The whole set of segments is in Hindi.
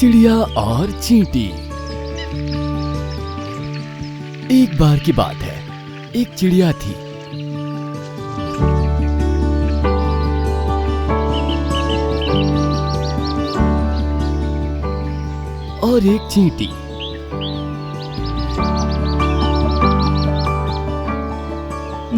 चिड़िया और चींटी। एक बार की बात है, एक चिड़िया थी। और एक चींटी।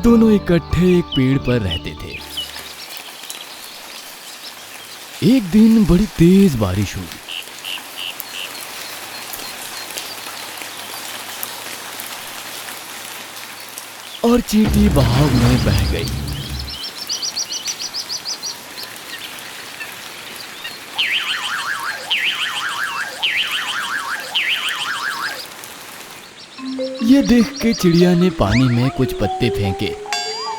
दोनों इकट्ठे एक पेड़ पर रहते थे। एक दिन बड़ी तेज बारिश हुई। और चींटी बहाव में बह गई। ये देख के चिड़िया ने पानी में कुछ पत्ते फेंके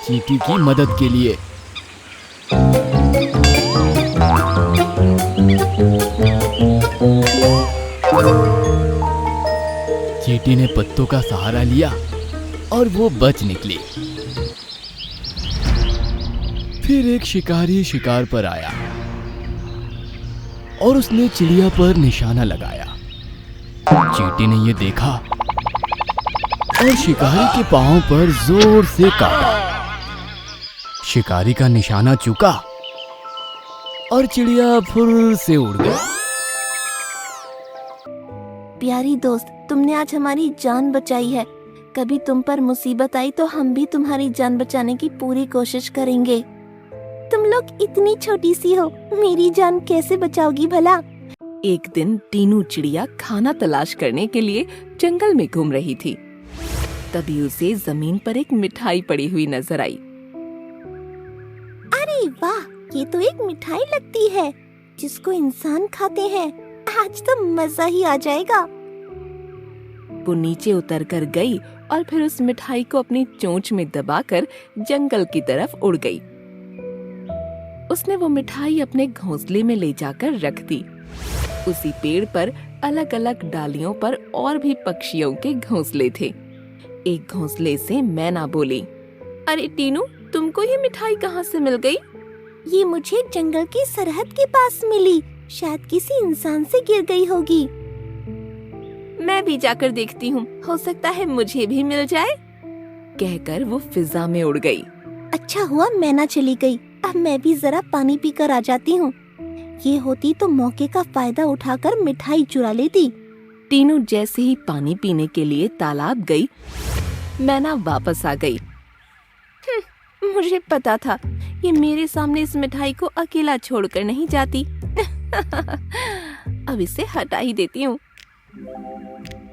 चींटी की मदद के लिए। चींटी ने पत्तों का सहारा लिया और वो बच निकली। फिर एक शिकारी शिकार पर आया और उसने चिड़िया पर निशाना लगाया। चींटी ने ये देखा और शिकारी के पांव पर जोर से काटा। शिकारी का निशाना चूका और चिड़िया फुर से उड़ गई। प्यारी दोस्त, तुमने आज हमारी जान बचाई है। कभी तुम पर मुसीबत आई तो हम भी तुम्हारी जान बचाने की पूरी कोशिश करेंगे। तुम लोग इतनी छोटी सी हो, मेरी जान कैसे बचाओगी भला? एक दिन टीनू चिड़िया खाना तलाश करने के लिए जंगल में घूम रही थी। तभी उसे जमीन पर एक मिठाई पड़ी हुई नजर आई। अरे वाह, ये तो एक मिठाई लगती है जिसको इंसान खाते हैं। आज तो मजा ही आ जाएगा। वो नीचे उतर कर गई और फिर उस मिठाई को अपनी चोंच में दबाकर जंगल की तरफ उड़ गई। उसने वो मिठाई अपने घोंसले में ले जाकर रख दी। उसी पेड़ पर अलग अलग डालियों पर और भी पक्षियों के घोंसले थे। एक घोंसले से मैना बोली, अरे टीनू, तुमको ये मिठाई कहाँ से मिल गई? ये मुझे जंगल की सरहद के पास मिली। शायद किसी इंसान से गिर गई होगी। मैं भी जाकर देखती हूँ, हो सकता है मुझे भी मिल जाए। कहकर वो फिजा में उड़ गई। अच्छा हुआ मैना चली गई। अब मैं भी जरा पानी पीकर आ जाती हूँ। ये होती तो मौके का फायदा उठाकर मिठाई चुरा लेती। टीनू जैसे ही पानी पीने के लिए तालाब गई, मैना वापस आ गई। मुझे पता था ये मेरे सामने इस मिठाई को अकेला छोड़कर नहीं जाती। अब इसे हटा ही देती हूँ।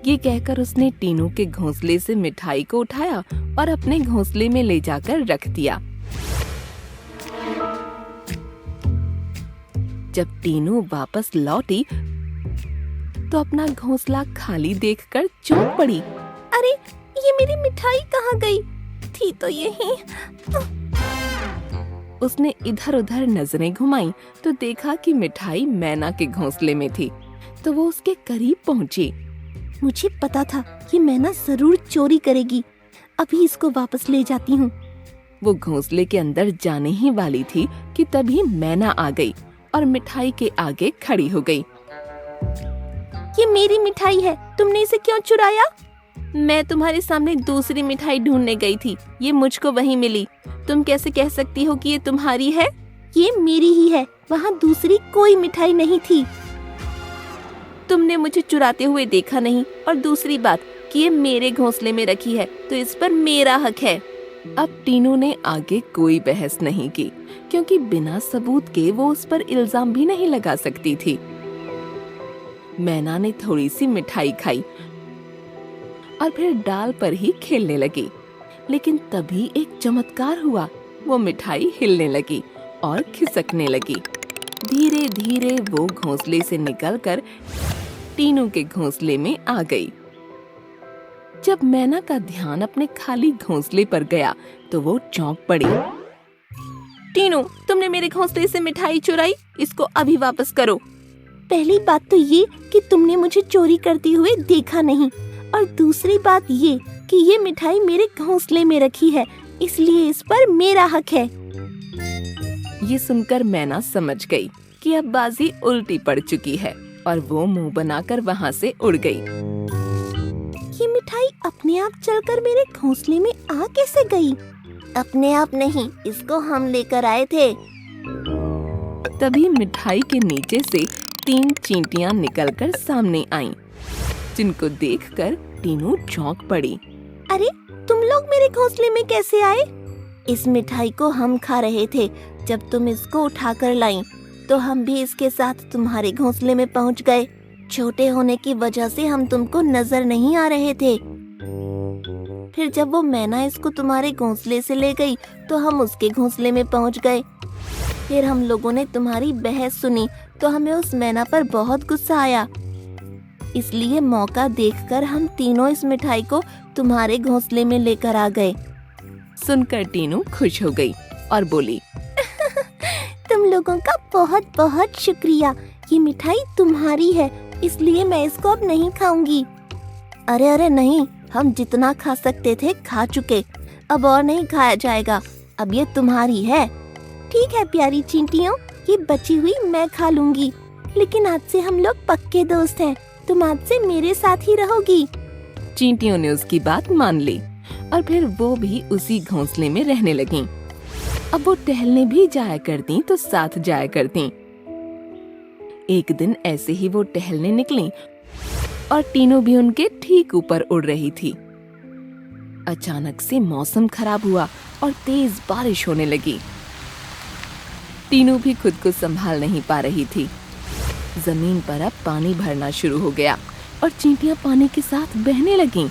ये कहकर उसने टीनू के घोंसले से मिठाई को उठाया और अपने घोंसले में ले जाकर रख दिया। जब टीनू वापस लौटी तो अपना घोंसला खाली देखकर चौंक पड़ी। अरे, ये मेरी मिठाई कहाँ गई? थी तो यहीं। उसने इधर उधर नजरें घुमाई तो देखा कि मिठाई मैना के घोंसले में थी। तो वो उसके करीब पहुंची। मुझे पता था ये मैना जरूर चोरी करेगी। अभी इसको वापस ले जाती हूँ। वो घोंसले के अंदर जाने ही वाली थी कि तभी मैना आ गई और मिठाई के आगे खड़ी हो गई। ये मेरी मिठाई है, तुमने इसे क्यों चुराया? मैं तुम्हारे सामने दूसरी मिठाई ढूंढने गई थी, ये मुझको वहीं मिली। तुम कैसे कह सकती हो कि ये तुम्हारी है? ये मेरी ही है, वहाँ दूसरी कोई मिठाई नहीं थी। तुमने मुझे चुराते हुए देखा नहीं, और दूसरी बात कि ये मेरे घोंसले में रखी है तो इस पर मेरा हक है। अब टीनू ने आगे कोई बहस नहीं की, क्योंकि बिना सबूत के वो उस पर इल्जाम भी नहीं लगा सकती थी। मैना ने थोड़ी सी मिठाई खाई और फिर डाल पर ही खेलने लगी। लेकिन तभी एक चमत्कार हुआ। वो मिठाई हिलने लगी और खिसकने लगी। धीरे धीरे वो घोंसले से निकलकर टीनू के घोंसले में आ गई। जब मैना का ध्यान अपने खाली घोंसले पर गया तो वो चौंक पड़ी। टीनू, तुमने मेरे घोंसले से मिठाई चुराई, इसको अभी वापस करो। पहली बात तो ये कि तुमने मुझे चोरी करते हुए देखा नहीं, और दूसरी बात ये कि ये मिठाई मेरे घोंसले में रखी है, इसलिए इस पर मेरा हक है। ये सुनकर मैना समझ गई कि अब बाजी उल्टी पड़ चुकी है और वो मुंह बनाकर वहाँ से उड़ गई। ये मिठाई अपने आप चलकर मेरे घोंसले में आ कैसे गई? अपने आप नहीं, इसको हम लेकर आए थे। तभी मिठाई के नीचे से 3 चींटियां निकलकर सामने आईं, जिनको देखकर टीनू चौंक पड़ी। अरे, तुम लोग मेरे घोंसले में कैसे आए? इस मिठाई को हम खा रहे थे। जब तुम इसको उठाकर लाई, तो हम भी इसके साथ तुम्हारे घोंसले में पहुंच गए। छोटे होने की वजह से हम तुमको नजर नहीं आ रहे थे। फिर जब वो मैना इसको तुम्हारे घोंसले से ले गई, तो हम उसके घोंसले में पहुंच गए। फिर हम लोगों ने तुम्हारी बहस सुनी, तो हमें उस मैना पर बहुत गुस्सा आया। इसलिए मौका देखकर हम तीनों इस मिठाई को तुम्हारे घोंसले में लेकर आ गए। सुनकर टीनू खुश हो गई और बोली, तुम लोगों का बहुत बहुत शुक्रिया। ये मिठाई तुम्हारी है, इसलिए मैं इसको अब नहीं खाऊंगी। अरे अरे नहीं, हम जितना खा सकते थे खा चुके, अब और नहीं खाया जाएगा। अब ये तुम्हारी है। ठीक है प्यारी चींटियों, ये बची हुई मैं खा लूंगी। लेकिन आज से हम लोग पक्के दोस्त हैं। तुम आज से मेरे साथ ही रहोगी। चींटियों ने उसकी बात मान ली और फिर वो भी उसी घोंसले में रहने लगीं। अब वो टहलने भी जाया करती तो साथ जाया करती। एक दिन ऐसे ही वो टहलने निकली और टीनू भी उनके ठीक ऊपर उड़ रही थी। अचानक से मौसम खराब हुआ और तेज बारिश होने लगी। टीनू भी खुद को संभाल नहीं पा रही थी। जमीन पर अब पानी भरना शुरू हो गया और चींटियां पानी के साथ बहने लगीं।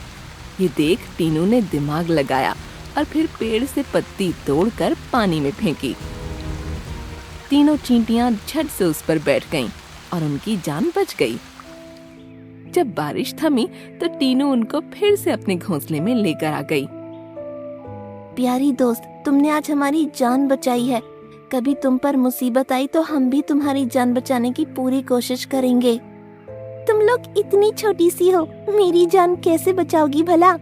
ये देख टीनू ने दिमाग लगाया और फिर पेड़ से पत्ती तोड़कर पानी में फेंकी। तीनों चींटियां झट से उस पर बैठ गईं और उनकी जान बच गई। जब बारिश थमी तो टीनू उनको फिर से अपने घोंसले में लेकर आ गई। प्यारी दोस्त, तुमने आज हमारी जान बचाई है। कभी तुम पर मुसीबत आई तो हम भी तुम्हारी जान बचाने की पूरी कोशिश करेंगे। तुम लोग इतनी छोटी सी हो, मेरी जान कैसे बचाओगी भला?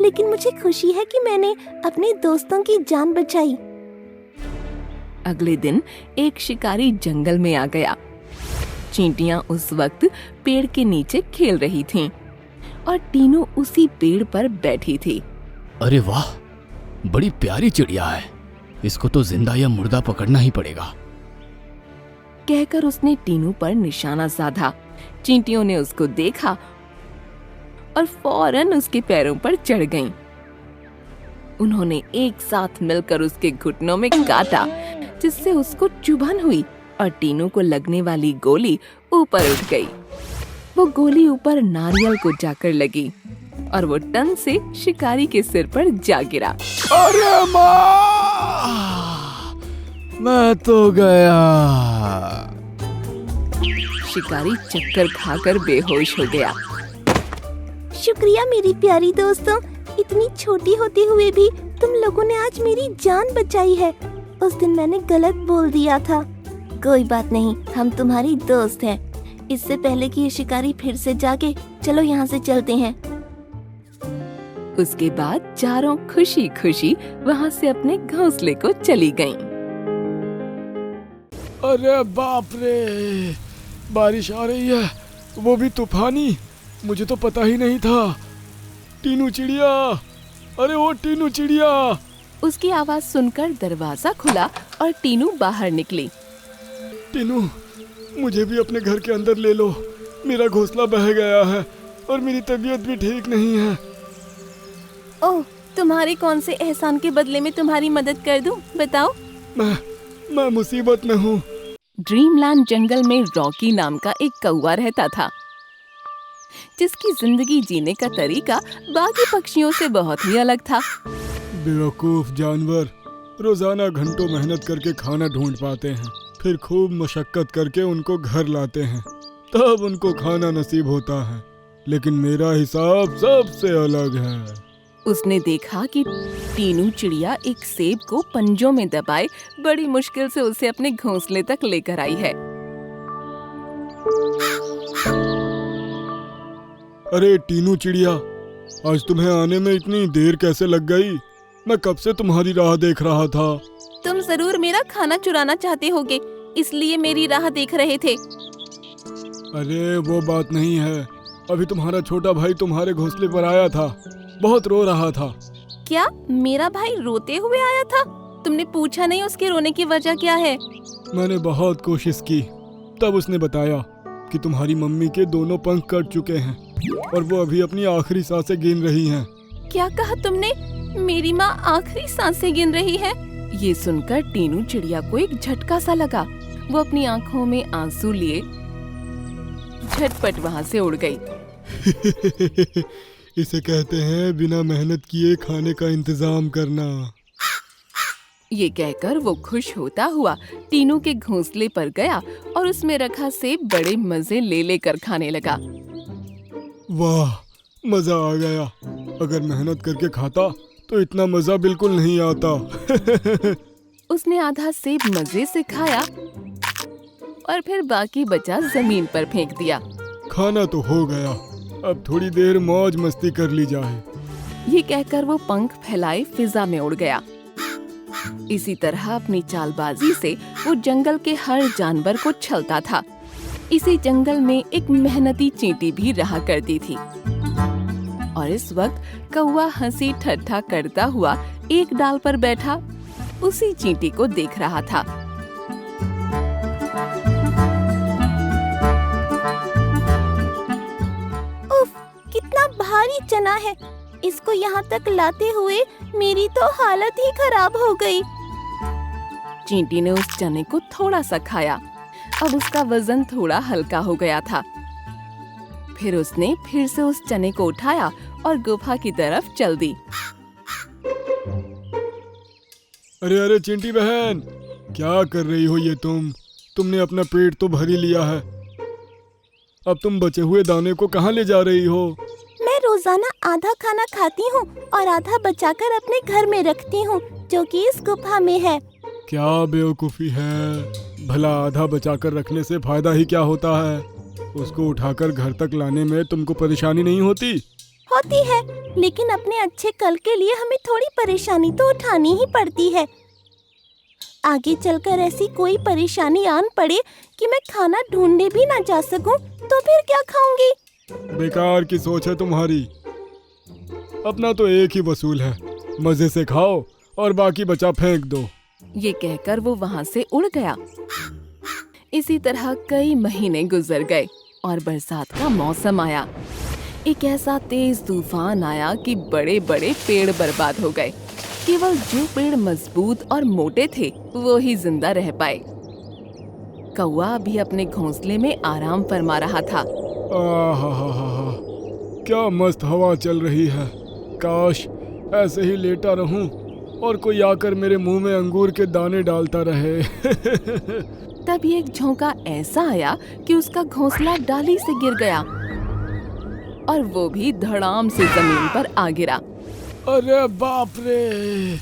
लेकिन मुझे खुशी है कि मैंने अपने दोस्तों की जान बचाई। अगले दिन एक शिकारी जंगल में आ गया। चींटियां उस वक्त पेड़ के नीचे खेल रही थीं और टीनू उसी पेड़ पर बैठी थी। अरे वाह, बड़ी प्यारी चिड़िया है। इसको तो जिंदा या मुर्दा पकड़ना ही पड़ेगा। कहकर उसने टीनू पर निशाना साधा। चींटियों ने उसको देखा और फौरन उसके पैरों पर चढ़ गईं। उन्होंने एक साथ मिलकर उसके घुटनों में काटा, जिससे उसको चुभन हुई और टीनू को लगने वाली गोली ऊपर उठ गई। वो गोली ऊपर नारियल को जाकर लगी और वो टन से शिकारी के सिर पर जा गिरा। अरे माँ, मैं तो गया। शिकारी चक्कर खाकर बेहोश हो गया। शुक्रिया मेरी प्यारी दोस्तों, इतनी छोटी होते हुए भी तुम लोगों ने आज मेरी जान बचाई है। उस दिन मैंने गलत बोल दिया था। कोई बात नहीं, हम तुम्हारी दोस्त हैं। इससे पहले कि ये शिकारी फिर से जागे, चलो यहाँ से चलते हैं। उसके बाद चारों खुशी खुशी वहाँ से अपने घोंसले को चली गईं। अरे बाप रे, बारिश आ रही है, वो भी तूफानी। मुझे तो पता ही नहीं था। टीनू चिड़िया, अरे वो टीनू चिड़िया। उसकी आवाज सुनकर दरवाजा खुला और टीनू बाहर निकली। टीनू, मुझे भी अपने घर के अंदर ले लो। मेरा घोंसला बह गया है और मेरी तबीयत भी ठीक नहीं है। ओह, तुम्हारे कौन से एहसान के बदले में तुम्हारी मदद कर दूं? बताओ। मैं मुसीबत में हूँ। ड्रीमलैंड जंगल में रॉकी नाम का एक कौवा रहता था, जिसकी जिंदगी जीने का तरीका बाकी पक्षियों से बहुत ही अलग था। बेवकूफ जानवर रोजाना घंटों मेहनत करके खाना ढूंढ पाते हैं, फिर खूब मशक्कत करके उनको घर लाते हैं, तब उनको खाना नसीब होता है। लेकिन मेरा हिसाब सबसे अलग है। उसने देखा कि टीनू चिड़िया एक सेब को पंजों में दबाए बड़ी मुश्किल से उसे अपने घोंसले तक लेकर आई है। अरे टीनू चिड़िया, आज तुम्हें आने में इतनी देर कैसे लग गई? मैं कब से तुम्हारी राह देख रहा था। तुम जरूर मेरा खाना चुराना चाहते होगे, इसलिए मेरी राह देख रहे थे। अरे वो बात नहीं है, अभी तुम्हारा छोटा भाई तुम्हारे घोंसले पर आया था, बहुत रो रहा था। क्या मेरा भाई रोते हुए आया था? तुमने पूछा नहीं उसके रोने की वजह क्या है? मैंने बहुत कोशिश की, तब उसने बताया कि तुम्हारी मम्मी के दोनों पंख कट चुके हैं और वो अभी अपनी आखिरी सांसें गिन रही हैं। क्या कहा तुमने? मेरी माँ आखिरी सांसें गिन रही है? ये सुनकर टीनू चिड़िया को एक झटका सा लगा। वो अपनी आंखों में आंसू लिए झटपट वहाँ से उड़ गई। इसे कहते हैं बिना मेहनत किए खाने का इंतजाम करना। ये कहकर वो खुश होता हुआ टीनू के घोंसले पर गया और उसमें रखा सेब बड़े मजे ले लेकर खाने लगा। वाह, मजा आ गया। अगर मेहनत करके खाता तो इतना मजा बिल्कुल नहीं आता। उसने आधा सेब मजे से खाया और फिर बाकी बचा जमीन पर फेंक दिया। खाना तो हो गया, अब थोड़ी देर मौज मस्ती कर ली जाए। ये कहकर वो पंख फैलाए फिजा में उड़ गया। इसी तरह अपनी चालबाजी से वो जंगल के हर जानवर को छलता था। इसी जंगल में एक मेहनती चींटी भी रहा करती थी और इस वक्त कौवा हंसी ठट्ठा करता हुआ एक डाल पर बैठा उसी चींटी को देख रहा था। उफ, कितना भारी चना है। इसको यहाँ तक लाते हुए मेरी तो हालत ही खराब हो गई। चींटी ने उस चने को थोड़ा सा खाया। अब उसका वजन थोड़ा हल्का हो गया था। फिर उसने फिर से उस चने को उठाया और गुफा की तरफ चल दी। अरे अरे चिंटी बहन, क्या कर रही हो ये तुमने अपना पेट तो भर ही लिया है। अब तुम बचे हुए दाने को कहाँ ले जा रही हो? मैं रोजाना आधा खाना खाती हूँ और आधा बचाकर अपने घर में रखती हूँ, जो कि इस गुफा में है। क्या बेवकूफी है, भला आधा बचाकर रखने से फायदा ही क्या होता है? उसको उठाकर घर तक लाने में तुमको परेशानी नहीं होती? होती है, लेकिन अपने अच्छे कल के लिए हमें थोड़ी परेशानी तो उठानी ही पड़ती है। आगे चलकर ऐसी कोई परेशानी आन पड़े कि मैं खाना ढूंढने भी ना जा सकूं, तो फिर क्या खाऊंगी? बेकार की सोच है तुम्हारी। अपना तो एक ही वसूल है, मजे से खाओ और बाकी बचा फेंक दो। ये कहकर वो वहाँ से उड़ गया। इसी तरह कई महीने गुजर गए और बरसात का मौसम आया। एक ऐसा तेज तूफान आया कि बड़े बड़े पेड़ बर्बाद हो गए। केवल जो पेड़ मजबूत और मोटे थे वो ही जिंदा रह पाए। कौवा भी अपने घोंसले में आराम फरमा रहा था। आहा, क्या मस्त हवा चल रही है। काश ऐसे ही लेटा रहूं और कोई आकर मेरे मुंह में अंगूर के दाने डालता रहे। तभी एक झोंका ऐसा आया कि उसका घोंसला डाली से गिर गया और वो भी धड़ाम से जमीन पर आ गिरा। अरे बाप रे,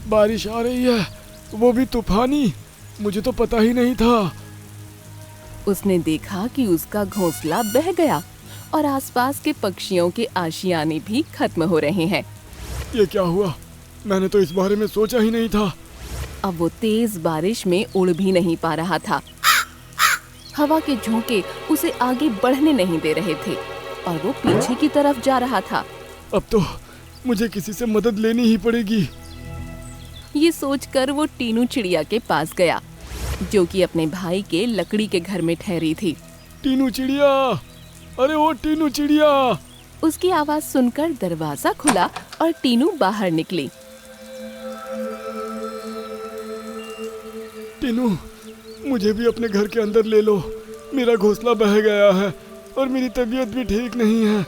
बारिश आ रही है, वो भी तूफानी। मुझे तो पता ही नहीं था। उसने देखा कि उसका घोंसला बह गया और आसपास के पक्षियों के आशियाने भी खत्म हो रहे हैं। ये क्या हुआ? मैंने तो इस बारे में सोचा ही नहीं था। अब वो तेज बारिश में उड़ भी नहीं पा रहा था। हवा के झोंके उसे आगे बढ़ने नहीं दे रहे थे और वो पीछे की तरफ जा रहा था। अब तो मुझे किसी से मदद लेनी ही पड़ेगी। ये सोचकर वो टीनू चिड़िया के पास गया, जो कि अपने भाई के लकड़ी के घर में ठहरी थी। टीनू चिड़िया, अरे वो टीनू चिड़िया। उसकी आवाज सुनकर दरवाजा खुला और टीनू बाहर निकली। टीनू, मुझे भी अपने घर के अंदर ले लो। मेरा घोंसला बह गया है और मेरी तबीयत भी ठीक नहीं है।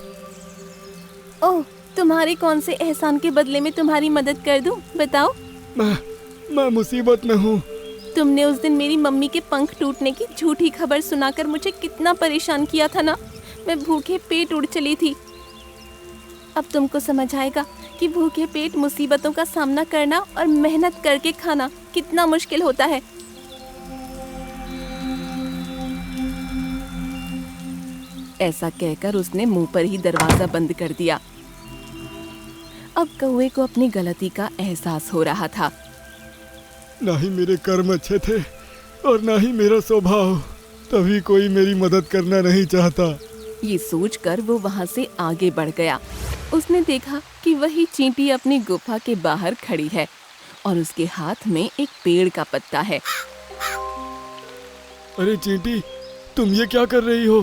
ओह, तुम्हारे कौन से एहसान के बदले में तुम्हारी मदद कर दूं? बताओ। मैं मुसीबत में हूँ। तुमने उस दिन मेरी मम्मी के पंख टूटने की झूठी खबर सुनाकर मुझे कितना परेशान किया था ना। मैं भूखे पेट उड़ चली थी। अब तुमको समझ आएगा कि भूखे पेट मुसीबतों का सामना करना और मेहनत करके खाना कितना मुश्किल होता है। ऐसा कहकर उसने मुंह पर ही दरवाजा बंद कर दिया। अब कौवे को अपनी गलती का एहसास हो रहा था। ना ही मेरे कर्म अच्छे थे और ना ही मेरा स्वभाव। तभी कोई मेरी मदद करना नहीं चाहता। ये सोचकर वो वहाँ से आगे बढ़ गया। उसने देखा कि वही चींटी अपनी गुफा के बाहर खड़ी है और उसके हाथ में एक पेड़ का पत्ता है। अरे चींटी, तुम ये क्या कर रही हो?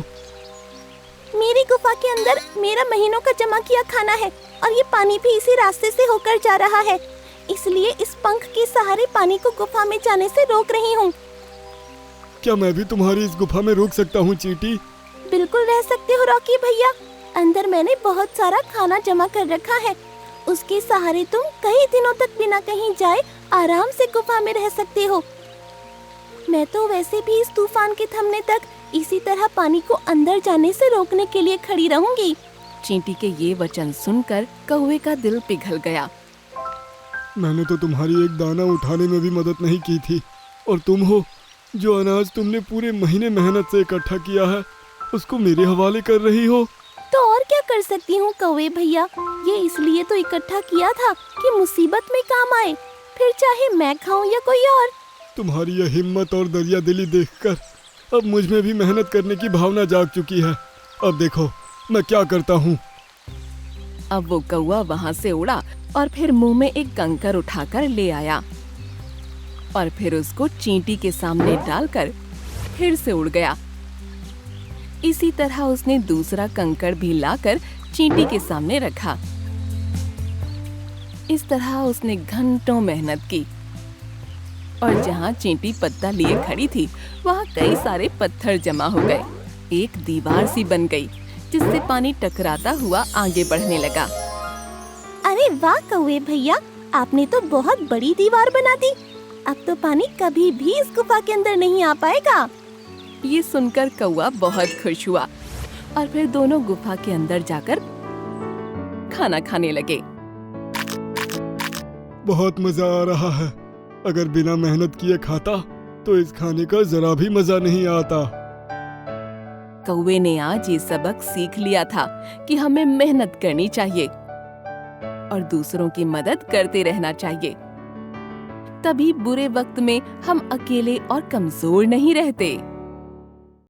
मेरी गुफा के अंदर मेरा महीनों का जमा किया खाना है और ये पानी भी इसी रास्ते से होकर जा रहा है, इसलिए इस पंख के सहारे पानी को गुफा में जाने से रोक रही हूँ। क्या मैं भी तुम्हारी इस गुफा में रुक सकता हूँ चींटी? बिल्कुल रह सकते हो रॉकी भैया। अंदर मैंने बहुत सारा खाना जमा कर रखा है, उसके सहारे तुम कई दिनों तक बिना कहीं जाए आराम से गुफा में रह सकते हो। मैं तो वैसे भी इस तूफान के थमने तक इसी तरह पानी को अंदर जाने से रोकने के लिए खड़ी रहूंगी। चींटी के ये वचन सुनकर कौवे का दिल पिघल गया। मैंने तो तुम्हारी एक दाना उठाने में भी मदद नहीं की थी, और तुम हो जो अनाज तुमने पूरे महीने मेहनत से इकट्ठा किया है उसको मेरे हवाले कर रही हो। तो और क्या कर सकती हूँ कौवे भैया, ये इसलिए तो इकट्ठा किया था कि मुसीबत में काम आए, फिर चाहे मैं खाऊं या कोई और। तुम्हारी यह हिम्मत और दरिया दिली देखकर अब मुझ में भी मेहनत करने की भावना जाग चुकी है। अब देखो मैं क्या करता हूँ। अब वो कौवा वहाँ से उड़ा और फिर मुंह में एक कंकर उठाकर ले आया और फिर उसको चींटी के सामने डालकर फिर से उड़ गया। इसी तरह उसने दूसरा कंकड़ भी लाकर चींटी के सामने रखा। इस तरह उसने घंटों मेहनत की और जहाँ चींटी पत्ता लिए खड़ी थी वहाँ कई सारे पत्थर जमा हो गए। एक दीवार सी बन गई जिससे पानी टकराता हुआ आगे बढ़ने लगा। अरे वाह कौवे भैया, आपने तो बहुत बड़ी दीवार बना दी। अब तो पानी कभी भी इस गुफा के अंदर नहीं आ पाएगा। ये सुनकर कौवा बहुत खुश हुआ और फिर दोनों गुफा के अंदर जाकर खाना खाने लगे। बहुत मजा आ रहा है। अगर बिना मेहनत किए खाता तो इस खाने का जरा भी मजा नहीं आता। कौवे ने आज ये सबक सीख लिया था कि हमें मेहनत करनी चाहिए और दूसरों की मदद करते रहना चाहिए। तभी बुरे वक्त में हम अकेले और कमजोर नहीं रहते।